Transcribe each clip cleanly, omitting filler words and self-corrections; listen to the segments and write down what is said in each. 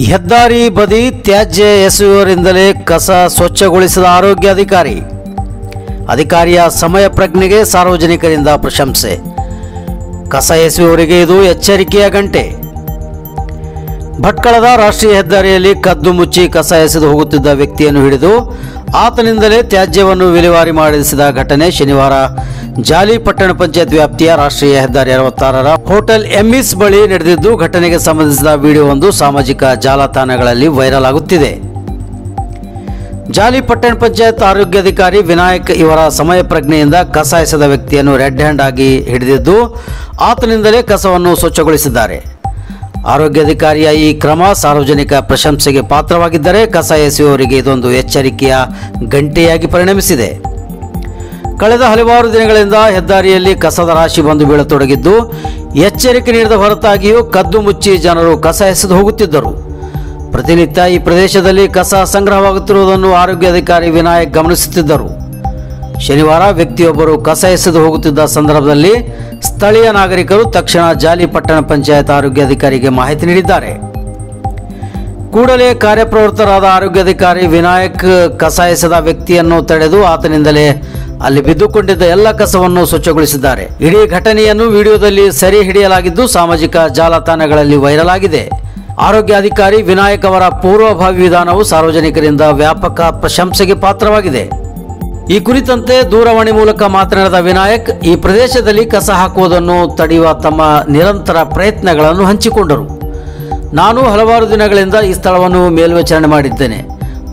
ಹೆದ್ದಾರಿ ಬದಿ ತ್ಯಾಜ್ಯ ಎಸೆಯುವವರಿಂದಲೇ ಕಸ ಸ್ವಚ್ಛಗೊಳಿಸಿದ ಆರೋಗ್ಯಾಧಿಕಾರಿ. ಅಧಿಕಾರಿಯ ಸಮಯ ಪ್ರಜ್ಞೆಗೆ ಸಾರ್ವಜನಿಕರಿಂದ ಪ್ರಶಂಸೆ. ಕಸ ಎಸೆಯುವವರಿಗೆ ಇದು ಎಚ್ಚರಿಕೆಯ ಗಂಟೆ. ಭಟ್ಕಳದ ರಾಷ್ಟ್ರೀಯ ಹೆದ್ದಾರಿಯಲ್ಲಿ ಕದ್ದು ಮುಚ್ಚಿ ಕಸ ಎಸೆದು ಹೋಗುತ್ತಿದ್ದ ವ್ಯಕ್ತಿಯನ್ನು ಹಿಡಿದು ಆತನಿಂದಲೇ ತ್ಯಾಜ್ಯವನ್ನು ವಿಲೇವಾರಿ ಮಾಡಿಸಿದ ಘಟನೆ ಶನಿವಾರ ಜಾಲಿ ಪಟ್ಟಣ ಪಂಚಾಯತ್ ವ್ಯಾಪ್ತಿಯ ರಾಷ್ಟ್ರೀಯ ಹೆದ್ದಾರಿ 66ರ ಹೋಟೆಲ್ ಎಂಇಸ್ ಬಳಿ ನಡೆದಿದ್ದು, ಘಟನೆಗೆ ಸಂಬಂಧಿಸಿದ ವಿಡಿಯೋವೊಂದು ಸಾಮಾಜಿಕ ಜಾಲತಾಣಗಳಲ್ಲಿ ವೈರಲ್ ಆಗುತ್ತಿದೆ. ಜಾಲಿ ಪಟ್ಟಣ ಪಂಚಾಯತ್ ಆರೋಗ್ಯಾಧಿಕಾರಿ ವಿನಾಯಕ್ ಇವರ ಸಮಯ ಪ್ರಜ್ಞೆಯಿಂದ ಕಸ ಎಸೆದ ವ್ಯಕ್ತಿಯನ್ನು ರೆಡ್ ಹ್ಯಾಂಡ್ ಆಗಿ ಹಿಡಿದಿದ್ದು ಆತನಿಂದಲೇ ಕಸವನ್ನು ಸ್ವಚ್ಛಗೊಳಿಸಿದ್ದಾರೆ. ಆರೋಗ್ಯಾಧಿಕಾರಿಯ ಈ ಕ್ರಮ ಸಾರ್ವಜನಿಕ ಪ್ರಶಂಸೆಗೆ ಪಾತ್ರವಾಗಿದ್ದರೆ ಕಸ ಎಸೆಯುವವರಿಗೆ ಇದೊಂದು ಎಚ್ಚರಿಕೆಯ ಗಂಟೆಯಾಗಿ ಪರಿಣಮಿಸಿದೆ. ಕಳೆದ ಹಲವಾರು ದಿನಗಳಿಂದ ಹೆದ್ದಾರಿಯಲ್ಲಿ ಕಸದ ರಾಶಿ ಬಂದು ಬೀಳತೊಡಗಿದ್ದು, ಎಚ್ಚರಿಕೆ ನೀಡಿದ ಹೊರತಾಗಿಯೂ ಕದ್ದು ಮುಚ್ಚಿ ಜನರು ಕಸ ಎಸೆದು ಹೋಗುತ್ತಿದ್ದರು. ಪ್ರತಿನಿತ್ಯ ಈ ಪ್ರದೇಶದಲ್ಲಿ ಕಸ ಸಂಗ್ರಹವಾಗುತ್ತಿರುವುದನ್ನು ಆರೋಗ್ಯಾಧಿಕಾರಿ ವಿನಾಯಕ್ ಗಮನಿಸುತ್ತಿದ್ದರು. ಶನಿವಾರ ವ್ಯಕ್ತಿಯೊಬ್ಬರು ಕಸ ಎಸೆದು ಹೋಗುತ್ತಿದ್ದ ಸಂದರ್ಭದಲ್ಲಿ ಸ್ಥಳೀಯ ನಾಗರಿಕರು ತಕ್ಷಣ ಜಾಲಿ ಪಟ್ಟಣ ಪಂಚಾಯತ್ ಆರೋಗ್ಯಾಧಿಕಾರಿಗೆ ಮಾಹಿತಿ ನೀಡಿದ್ದಾರೆ. ಕೂಡಲೇ ಕಾರ್ಯಪ್ರವೃತ್ತರಾದ ಆರೋಗ್ಯಾಧಿಕಾರಿ ವಿನಾಯಕ್ ಕಸ ಎಸೆದ ವ್ಯಕ್ತಿಯನ್ನು ತಡೆದು ಆತನಿಂದಲೇ ಅಲ್ಲಿ ಬಿದ್ದುಕೊಂಡಿದ್ದ ಎಲ್ಲ ಕಸವನ್ನು ಸ್ವಚ್ಛಗೊಳಿಸಿದ್ದಾರೆ. ಇಡೀ ಘಟನೆಯನ್ನು ವಿಡಿಯೋದಲ್ಲಿ ಸೆರೆ ಹಿಡಿಯಲಾಗಿದ್ದು ಸಾಮಾಜಿಕ ಜಾಲತಾಣಗಳಲ್ಲಿ ವೈರಲ್ ಆಗಿದೆ. ಆರೋಗ್ಯಾಧಿಕಾರಿ ವಿನಾಯಕ್ ಅವರ ಪೂರ್ವಭಾವಿ ವಿಧಾನವು ಸಾರ್ವಜನಿಕರಿಂದ ವ್ಯಾಪಕ ಪ್ರಶಂಸೆಗೆ ಪಾತ್ರವಾಗಿದೆ. ಈ ಕುರಿತಂತೆ ದೂರವಾಣಿ ಮೂಲಕ ಮಾತನಾಡಿದ ವಿನಾಯಕ್, ಈ ಪ್ರದೇಶದಲ್ಲಿ ಕಸ ಹಾಕುವುದನ್ನು ತಡೆಯುವ ತಮ್ಮ ನಿರಂತರ ಪ್ರಯತ್ನಗಳನ್ನು ಹಂಚಿಕೊಂಡರು. ನಾನು ಹಲವಾರು ದಿನಗಳಿಂದ ಈ ಸ್ಥಳವನ್ನು ಮೇಲ್ವಿಚಾರಣೆ ಮಾಡಿದ್ದೇನೆ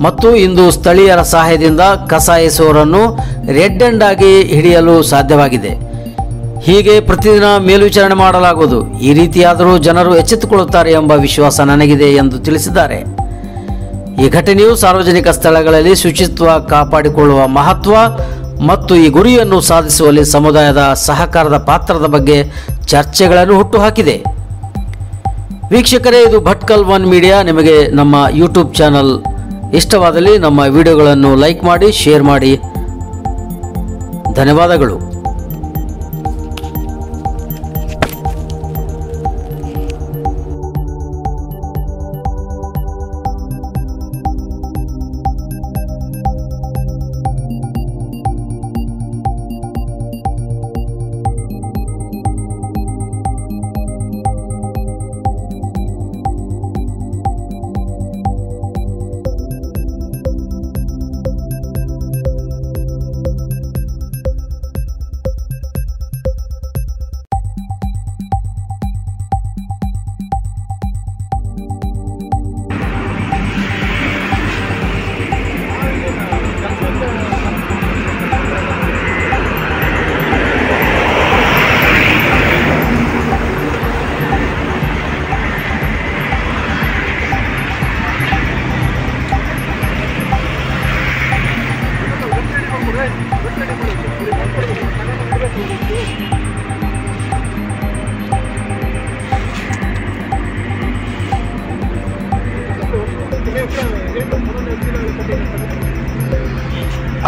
ಮತ್ತು ಇಂದು ಸ್ಥಳೀಯರ ಸಹಾಯದಿಂದ ಕಸ ಎಸೆಯುವವರನ್ನು ರೆಡ್ ಹ್ಯಾಂಡ್ ಆಗಿ ಹಿಡಿಯಲು ಸಾಧ್ಯವಾಗಿದೆ. ಹೀಗೆ ಪ್ರತಿದಿನ ಮೇಲ್ವಿಚಾರಣೆ ಮಾಡಲಾಗುವುದು. ಈ ರೀತಿಯಾದರೂ ಜನರು ಎಚ್ಚೆತ್ತುಕೊಳ್ಳುತ್ತಾರೆ ಎಂಬ ವಿಶ್ವಾಸ ನನಗಿದೆ ಎಂದು ತಿಳಿಸಿದ್ದಾರೆ. ಈ ಘಟನೆಯು ಸಾರ್ವಜನಿಕ ಸ್ಥಳಗಳಲ್ಲಿ ಶುಚಿತ್ವ ಕಾಪಾಡಿಕೊಳ್ಳುವ ಮಹತ್ವ ಮತ್ತು ಈ ಗುರಿಯನ್ನು ಸಾಧಿಸುವಲ್ಲಿ ಸಮುದಾಯದ ಸಹಕಾರದ ಪಾತ್ರದ ಬಗ್ಗೆ ಚರ್ಚೆಗಳನ್ನು ಹುಟ್ಟುಹಾಕಿದೆ. ವೀಕ್ಷಕರೇ, ಇದು ಭಟ್ಕಲ್ ಒನ್ ಮೀಡಿಯಾ. ನಿಮಗೆ ನಮ್ಮ ಯೂಟ್ಯೂಬ್ ಚಾನಲ್ ಇಷ್ಟವಾದಲ್ಲಿ ನಮ್ಮ ವಿಡಿಯೋಗಳನ್ನು ಲೈಕ್ ಮಾಡಿ, ಶೇರ್ ಮಾಡಿ. ಧನ್ಯವಾದಗಳು.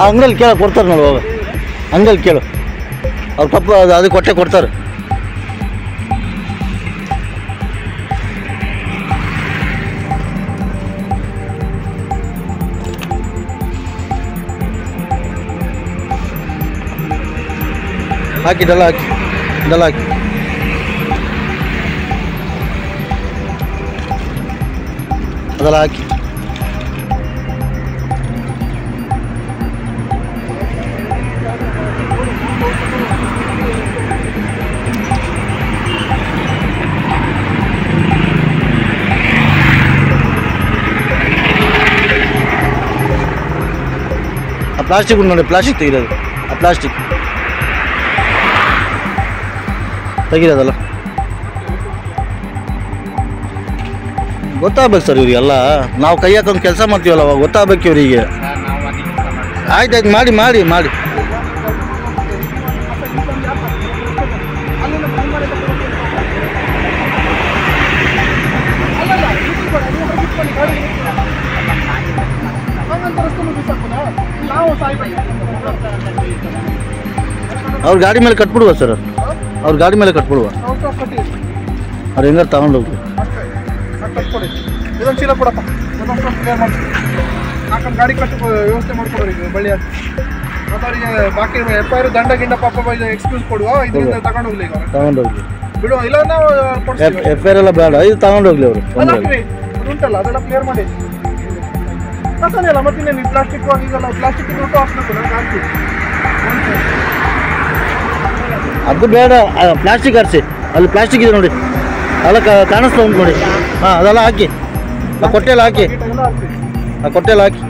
ಅಂಗಲ್ಲಿ ಕೇಳ ಕೊಡ್ತಾರೆ ನೋಡಿ, ಹೋಗ ಅಂಗಲ್ಲಿ ಕೇಳು, ಅವ್ರ ಪಪ್ಪ ಅದು ಕೊಟ್ಟೆ ಕೊಡ್ತಾರೆ. ಹಾಕಿ ಇದೆಲ್ಲ ಹಾಕಿ ಇದೆಲ್ಲ ಹಾಕಿ ಅದೆಲ್ಲ ಹಾಕಿ ಆ ಪ್ಲಾಸ್ಟಿಕ್ ನೋಡಿ, ಪ್ಲಾಸ್ಟಿಕ್ ತೆಗಿರೋದು, ಆ ಪ್ಲಾಸ್ಟಿಕ್ ತೆಗಿರೋದಲ್ಲ ಗೊತ್ತಾಗ್ಬೇಕು ಸರ್. ಇವರಿಗೆಲ್ಲ ನಾವು ಕೈ ಹಾಕೊಂಡು ಕೆಲಸ ಮಾಡ್ತೀವಲ್ಲ, ಅವಾಗ ಗೊತ್ತಾಗ್ಬೇಕು ಇವರಿಗೆ. ಆಯ್ತಾಯ್ತು, ಮಾಡಿ ಮಾಡಿ ಮಾಡಿ ಅವ್ರ ಗಾಡಿ ಮೇಲೆ ಕಟ್ಬಿಡುವ ಸರ್, ಅವ್ರ ಗಾಡಿ ಮೇಲೆ ಕಟ್ಬಿಡುವ, ಅವ್ರು ಹೆಂಗಾರು ತಗೊಂಡೋಗ್ಲಿ. ಇದೊಂದು ಚೀಲ ಕೊಡಪ್ಪ, ಅದೊಂದು ಕ್ಲಿಯರ್ ಮಾಡಿ. ನಾಲ್ಕೊಂಡು ಗಾಡಿ ಕಟ್ಟು ವ್ಯವಸ್ಥೆ ಮಾಡ್ಕೊಡೋರು ಈಗ ಬಳ್ಳಿ ಹಾಕಿ. ಮತ್ತು ಅವರಿಗೆ ಬಾಕಿ FIR ದಂಡ ಗಿಂಡ ಪಾಪ ಇದು ಎಕ್ಸ್ಕ್ಯೂಸ್ ಕೊಡುವ, ಇದರಿಂದ ತಗೊಂಡು ಹೋಗ್ಲಿ ಈಗ ತಗೊಂಡೋಗ್ಲಿ. ಬಿಡುವ, ಇಲ್ಲ ನಾವು ಕೊಡ್ತೀವಿ. FIR ಎಲ್ಲ ಬೇಡ, ಇದು ತಗೊಂಡೋಗ್ಲಿ ಅವರು. ಅದು ಉಂಟಲ್ಲ ಅದೆಲ್ಲ ಕ್ಲಿಯರ್ ಮಾಡಿ. ಕಸನೇ ಅಲ್ಲ ಮತ್ತೆ ನೀವು ಪ್ಲಾಸ್ಟಿಕ್ ಈಗೆಲ್ಲ ಪ್ಲಾಸ್ಟಿಕ್ ದುಡ್ಡು ಹಾಕ್ಬೇಕು, ನಾನು ಹಾಕ್ತೀವಿ. ಅದು ಬೇಡ, ಪ್ಲಾಸ್ಟಿಕ್ ಹರಿಸಿ. ಅಲ್ಲಿ ಪ್ಲಾಸ್ಟಿಕ್ ಇದೆ ನೋಡಿ, ಅಲ್ಲ ಕಾಣಿಸ್ತಾ ಉಂಟು ನೋಡಿ. ಹಾಂ, ಅದೆಲ್ಲ ಹಾಕಿ, ಆ ಕೊಟ್ಟೆಲ್ಲ ಹಾಕಿ, ಎಲ್ಲ ಹಾಕ್ತೀವಿ. ಆ ಕೊಟ್ಟೆಲ್ಲ ಹಾಕಿ.